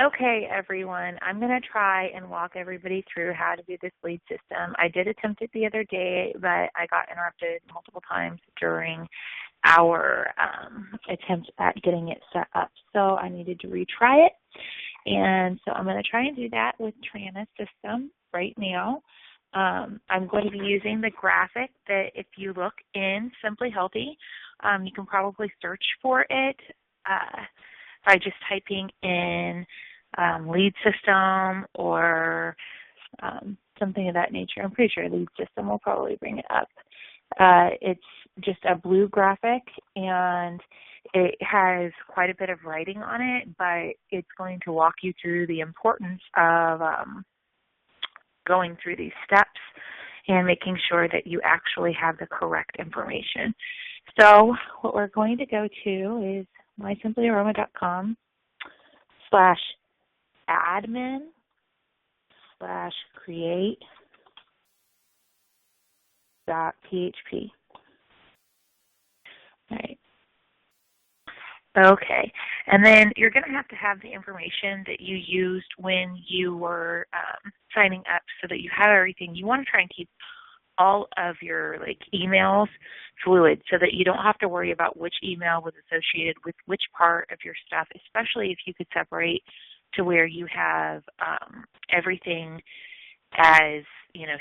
Okay, everyone, I'm going to try and walk everybody through how to do this lead system. I did attempt it the other day, but I got interrupted multiple times during our attempt at getting it set up. So I needed to retry it. And so I'm going to try and do that with Trana's system right now. I'm going to be using the graphic that if you look in Simply Healthy, you can probably search for it by just typing in lead system or something of that nature. I'm pretty sure lead system will probably bring it up. It's just a blue graphic, and it has quite a bit of writing on it, but it's going to walk you through the importance of going through these steps and making sure that you actually have the correct information. So what we're going to go to is mysimplyaroma.com/admin/create.php. All right. Okay, and then you're going to have the information that you used when you were signing up so that you have everything. You want to try and keep all of your emails fluid so that you don't have to worry about which email was associated with which part of your stuff, especially if you could separate to where you have everything as,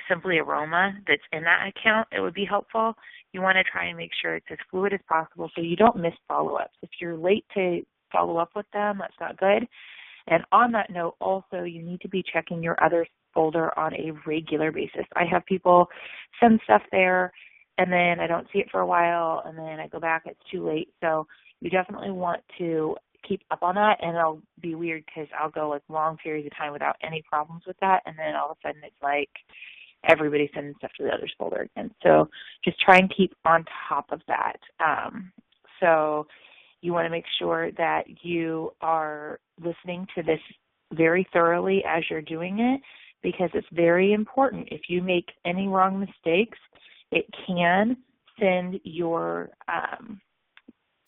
Simply Aroma that's in that account. It would be helpful. You want to try and make sure it's as fluid as possible so you don't miss follow-ups. If you're late to follow up with them, that's not good. And on that note, also, you need to be checking your other folder on a regular basis. I have people send stuff there, and then I don't see it for a while, and then I go back, it's too late. So you definitely want to keep up on that, and it'll be weird because I'll go long periods of time without any problems with that, and then all of a sudden it's like everybody's sending stuff to the others folder again. So just try and keep on top of that. So you want to make sure that you are listening to this very thoroughly as you're doing it, because it's very important. If you make any wrong mistakes, it can send your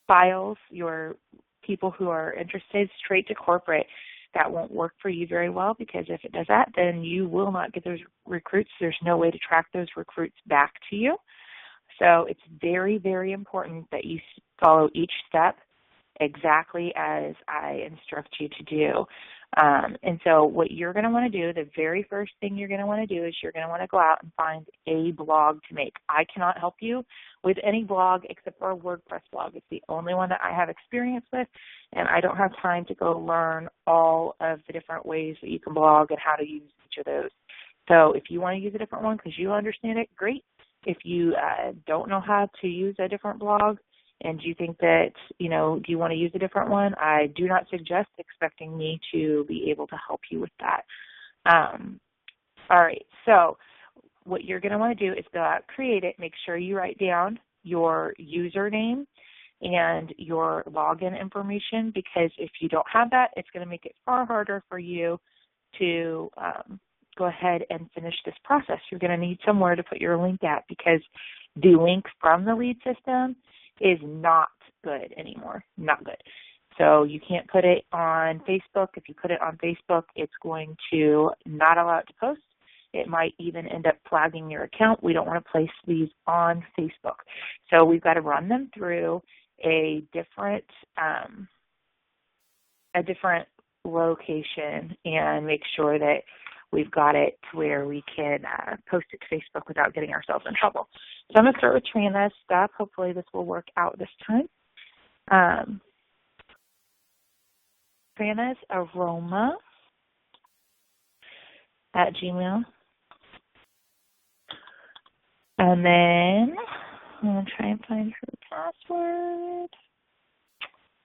files, your people who are interested, straight to corporate. That won't work for you very well, because if it does that, then you will not get those recruits. There's no way to track those recruits back to you. So it's very, very important that you follow each step exactly as I instruct you to do. And so what you're going to want to do, the very first thing you're going to want to do is you're going to want to go out and find a blog to make. I cannot help you with any blog except for a WordPress blog. It's the only one that I have experience with, and I don't have time to go learn all of the different ways that you can blog and how to use each of those. So if you want to use a different one because you understand it, great. If you don't know how to use a different blog, and you think that, do you want to use a different one, I do not suggest expecting me to be able to help you with that. All right, so what you're going to want to do is go out, create it, make sure you write down your username and your login information, because if you don't have that, it's going to make it far harder for you to go ahead and finish this process. You're going to need somewhere to put your link at, because the link from the lead system is not good anymore, not good. So you can't put it on Facebook. If you put it on Facebook, it's going to not allow it to post. It might even end up flagging your account. We don't want to place these on Facebook. So we've got to run them through a different location and make sure that we've got it to where we can post it to Facebook without getting ourselves in trouble. So I'm going to start with Trana's stuff. Hopefully this will work out this time. Trana's Aroma at Gmail. And then I'm going to try and find her password.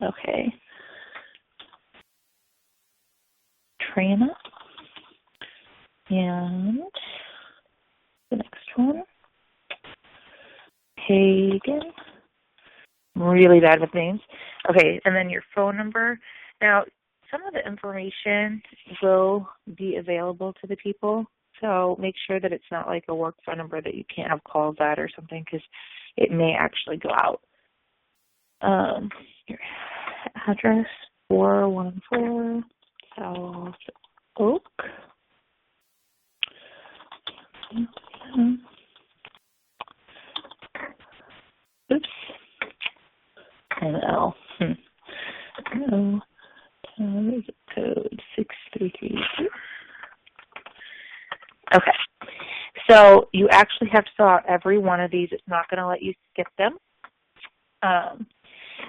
Okay. Trana. And the next one, Hagen. I'm really bad with names. Okay, and then your phone number. Now, some of the information will be available to the people, so make sure that it's not like a work phone number that you can't have calls at or something, because it may actually go out. Your address, 414 South Oak. Oops. NL. Zip code 6332. Okay. So you actually have to fill out every one of these. It's not going to let you skip them.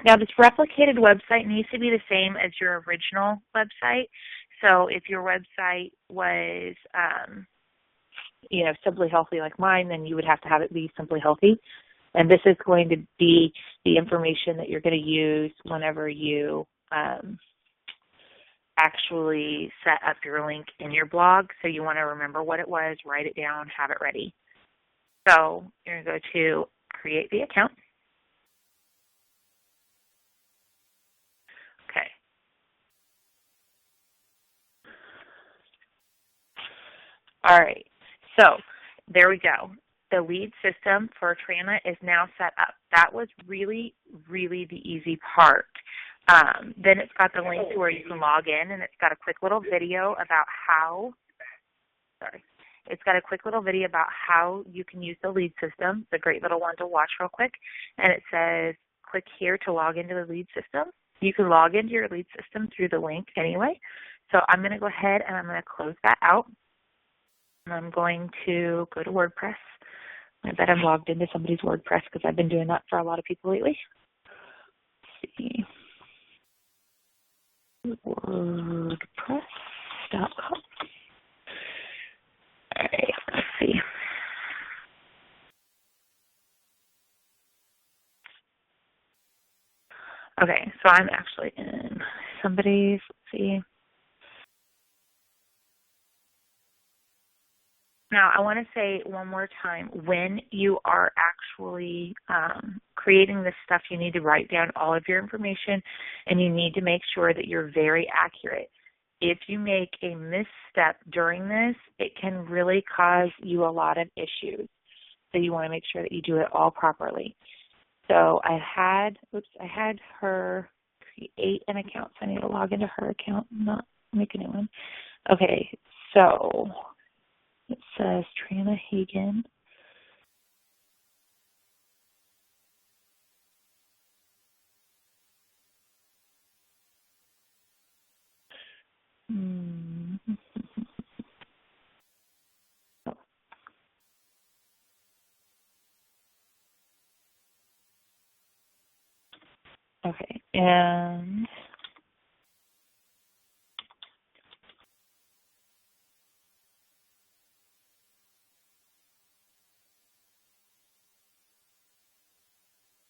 Now, this replicated website needs to be the same as your original website. So if your website was, Simply Healthy like mine, then you would have to have it be Simply Healthy. And this is going to be the information that you're going to use whenever you actually set up your link in your blog. So you want to remember what it was, write it down, have it ready. So you're going to go to create the account. Okay. All right. So there we go. The lead system for Trana is now set up. That was really, really the easy part. Then it's got the link to where you can log in, and it's got a quick little video about how, it's got a quick little video about how you can use the lead system. It's a great little one to watch real quick. And it says, click here to log into the lead system. You can log into your lead system through the link anyway. So I'm going to go ahead and I'm going to close that out. And I'm going to go to WordPress. I bet I'm logged into somebody's WordPress because I've been doing that for a lot of people lately. Let's see. WordPress.com. All right, let's see. Okay, so I'm actually in somebody's, let's see. Now, I want to say one more time, when you are actually creating this stuff, you need to write down all of your information, and you need to make sure that you're very accurate. If you make a misstep during this, it can really cause you a lot of issues. So you want to make sure that you do it all properly. So I had her create an account, so I need to log into her account, not make a new one. Okay, so it says Trana Hagen. Okay, and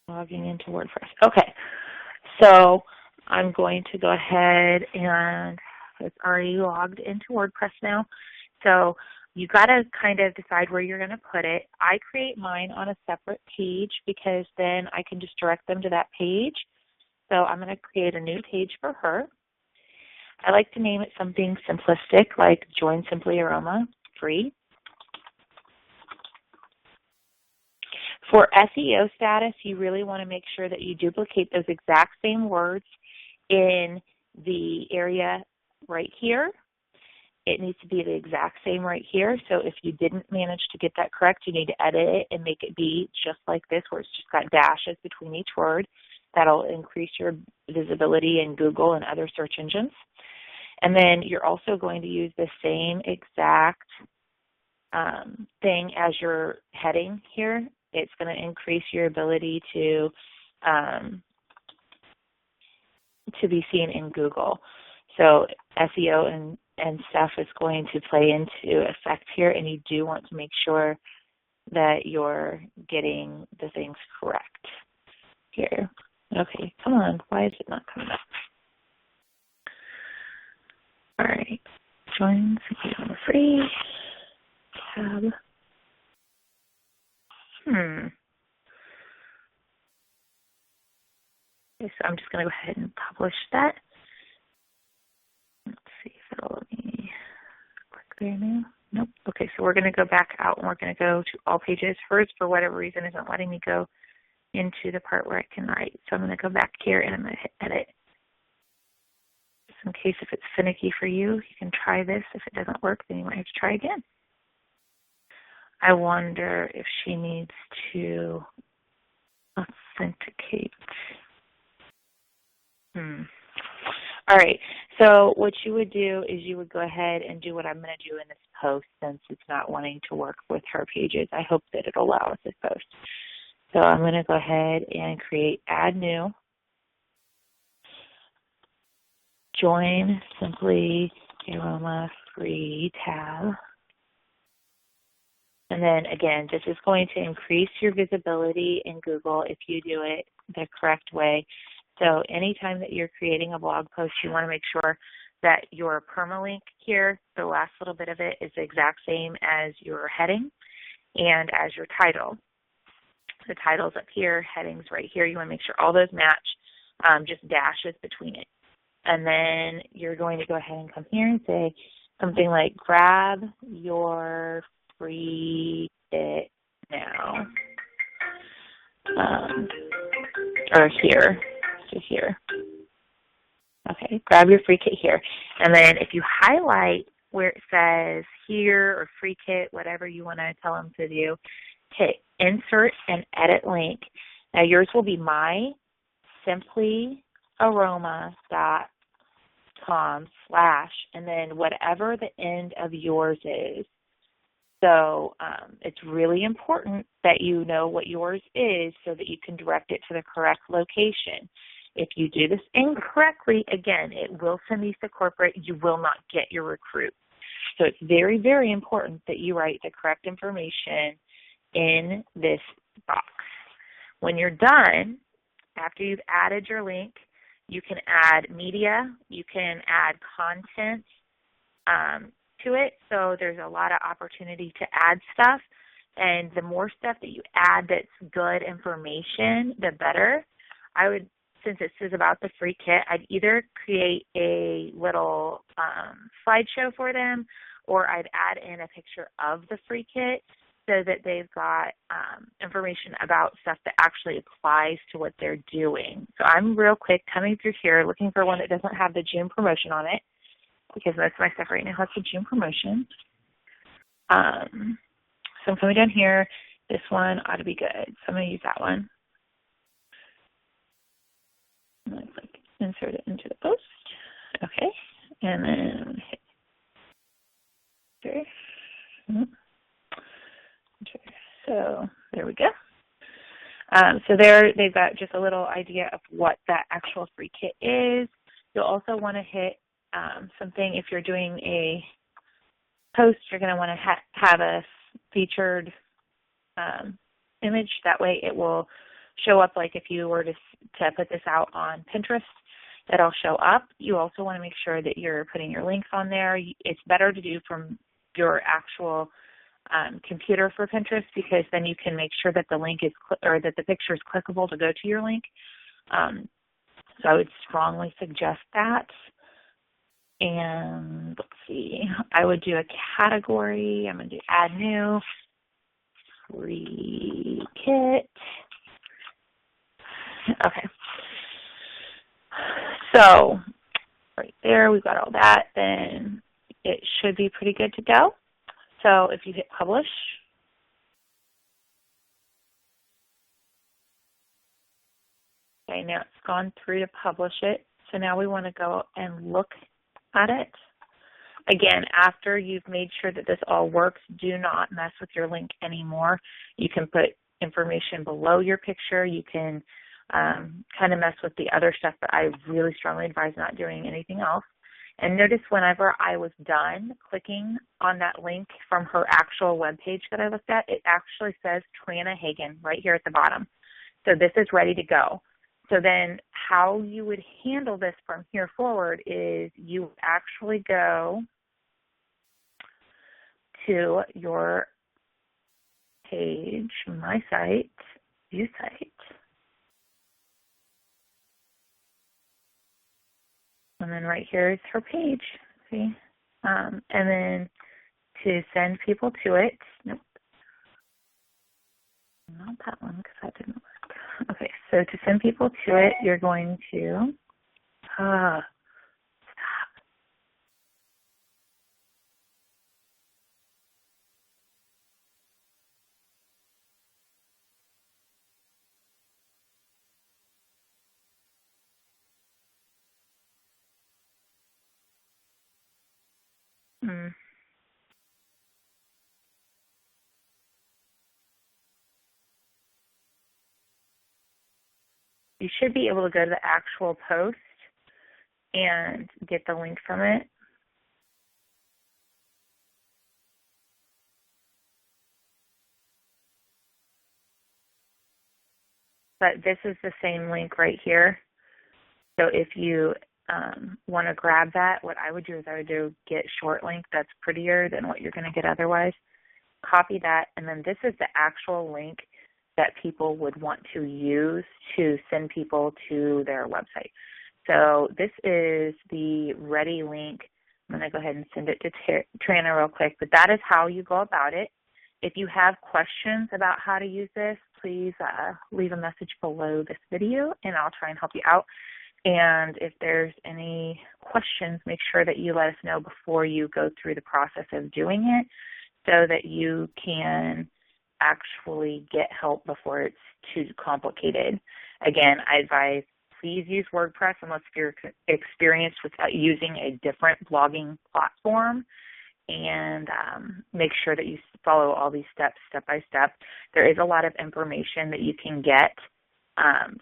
logging into WordPress. Okay, so I'm going to go ahead and it's already logged into WordPress now. So you got to kind of decide where you're going to put it. I create mine on a separate page because then I can just direct them to that page. So I'm going to create a new page for her. I like to name it something simplistic like Join Simply Aroma Free. For SEO status, you really want to make sure that you duplicate those exact same words in the area right here. It needs to be the exact same right here. So if you didn't manage to get that correct, you need to edit it and make it be just like this, where it's just got dashes between each word. That'll increase your visibility in Google and other search engines. And then you're also going to use the same exact thing as your heading here. It's going to increase your ability to be seen in Google. So SEO and stuff is going to play into effect here, and you do want to make sure that you're getting the things correct here. Okay, come on. Why is it not coming up? All right. Join Simply Aroma Free. Tab. Okay, so I'm just going to go ahead and publish that. Let's see if it'll let me click there now. Nope. Okay, so we're going to go back out and we're going to go to all pages. Hers, for whatever reason, isn't letting me go into the part where I can write. So I'm going to go back here and I'm going to hit edit. in case if it's finicky for you, you can try this. If it doesn't work, then you might have to try again. I wonder if she needs to authenticate. All right, so what you would do is you would go ahead and do what I'm going to do in this post since it's not wanting to work with her pages. I hope that it'll allow us this post. So I'm going to go ahead and create add new. Join Simply Aroma free tab. And then again, this is going to increase your visibility in Google if you do it the correct way. So anytime that you're creating a blog post, you want to make sure that your permalink here, the last little bit of it, is the exact same as your heading and as your title. The title's up here, headings right here. You want to make sure all those match, just dashes between it. And then you're going to go ahead and come here and say something like, grab your free kit now. Or here. So here. Okay, grab your free kit here. And then if you highlight where it says here or free kit, whatever you want to tell them to do, hit insert and edit link. Now yours will be mysimplyaroma.com/ and then whatever the end of yours is. So it's really important that you know what yours is so that you can direct it to the correct location. If you do this incorrectly, again, it will send these to corporate. You will not get your recruit. So it's very, very important that you write the correct information in this box. When you're done, after you've added your link, you can add media, you can add content to it. So there's a lot of opportunity to add stuff. And the more stuff that you add that's good information, the better. I would, since this is about the free kit, I'd either create a little slideshow for them, or I'd add in a picture of the free kit so that they've got information about stuff that actually applies to what they're doing. So I'm real quick coming through here looking for one that doesn't have the June promotion on it, because most of my stuff right now has the June promotion. So I'm coming down here. This one ought to be good. So I'm going to use that one. I'm going to click insert it into the post. Okay. And then I'm going to hit enter. So there we go. So there they've got just a little idea of what that actual free kit is. You'll also want to hit something if you're doing a post. You're going to want to have a featured image. That way it will show up, like if you were to put this out on Pinterest, it'll show up. You also want to make sure that you're putting your links on there. It's better to do from your actual computer for Pinterest, because then you can make sure that the link is or that the picture is clickable to go to your link. So I would strongly suggest that. And let's see, I would do a category. I'm going to do add new free kit. Okay. So right there, we've got all that. Then it should be pretty good to go. So if you hit publish, okay, now it's gone through to publish it. So now we want to go and look at it. Again, after you've made sure that this all works, do not mess with your link anymore. You can put information below your picture. You can kind of mess with the other stuff, but I really strongly advise not doing anything else. And notice whenever I was done clicking on that link from her actual web page that I looked at, it actually says Trina Hagen right here at the bottom. So this is ready to go. So then how you would handle this from here forward is you actually go to your page, my site, view site. And then right here is her page, see? And then to send people to it, nope, not that one because that didn't work. Okay, so to send people to it, you're going to, stop. Mm. You should be able to go to the actual post and get the link from it. But this is the same link right here. So if you want to grab that, what I would do is I would do get short link that's prettier than what you're going to get otherwise. Copy that, and then this is the actual link that people would want to use to send people to their website. So this is the ready link. I'm going to go ahead and send it to Trina real quick, but that is how you go about it. If you have questions about how to use this, please leave a message below this video, and I'll try and help you out. And if there's any questions, make sure that you let us know before you go through the process of doing it so that you can actually get help before it's too complicated. Again, I advise please use WordPress unless you're experienced with using a different blogging platform, and make sure that you follow all these steps step by step. There is a lot of information that you can get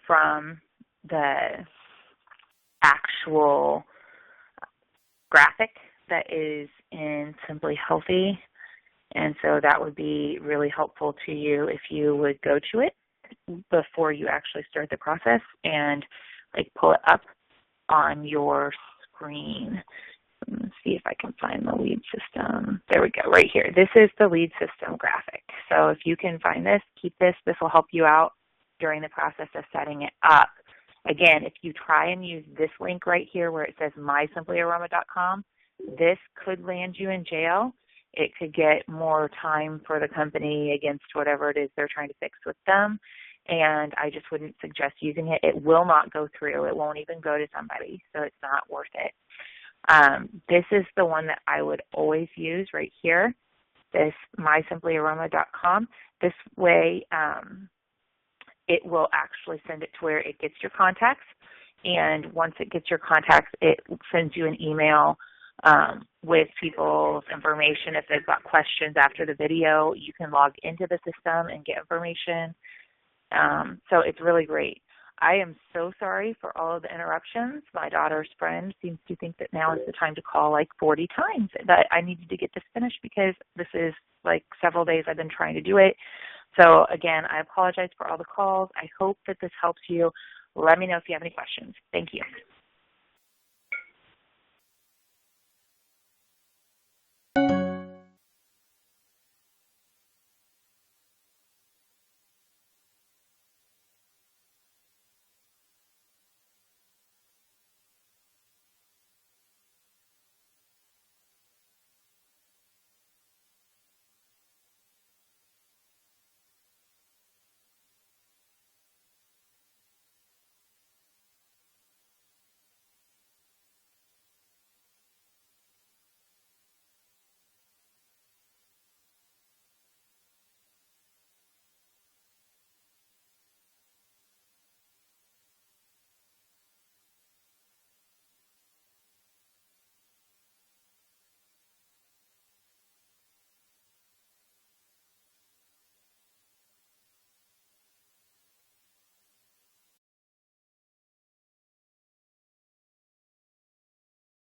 from the actual graphic that is in Simply Healthy, and so that would be really helpful to you if you would go to it before you actually start the process and pull it up on your screen. Let's see if I can find the lead system. There we go, right here. This is the lead system graphic. So if you can find this, keep this. This will help you out during the process of setting it up. Again, if you try and use this link right here where it says mysimplyaroma.com, this could land you in jail. It could get more time for the company against whatever it is they're trying to fix with them, and I just wouldn't suggest using it. It will not go through. It won't even go to somebody, so it's not worth it. This is the one that I would always use right here, this mysimplyaroma.com. This way, it will actually send it to where it gets your contacts, and once it gets your contacts, it sends you an email with people's information. If they've got questions after the video, you can log into the system and get information. So it's really great. I am so sorry for all of the interruptions. My daughter's friend seems to think that now is the time to call 40 times, that I needed to get this finished because this is several days I've been trying to do it. So again, I apologize for all the calls. I hope that this helps you. Let me know if you have any questions. Thank you.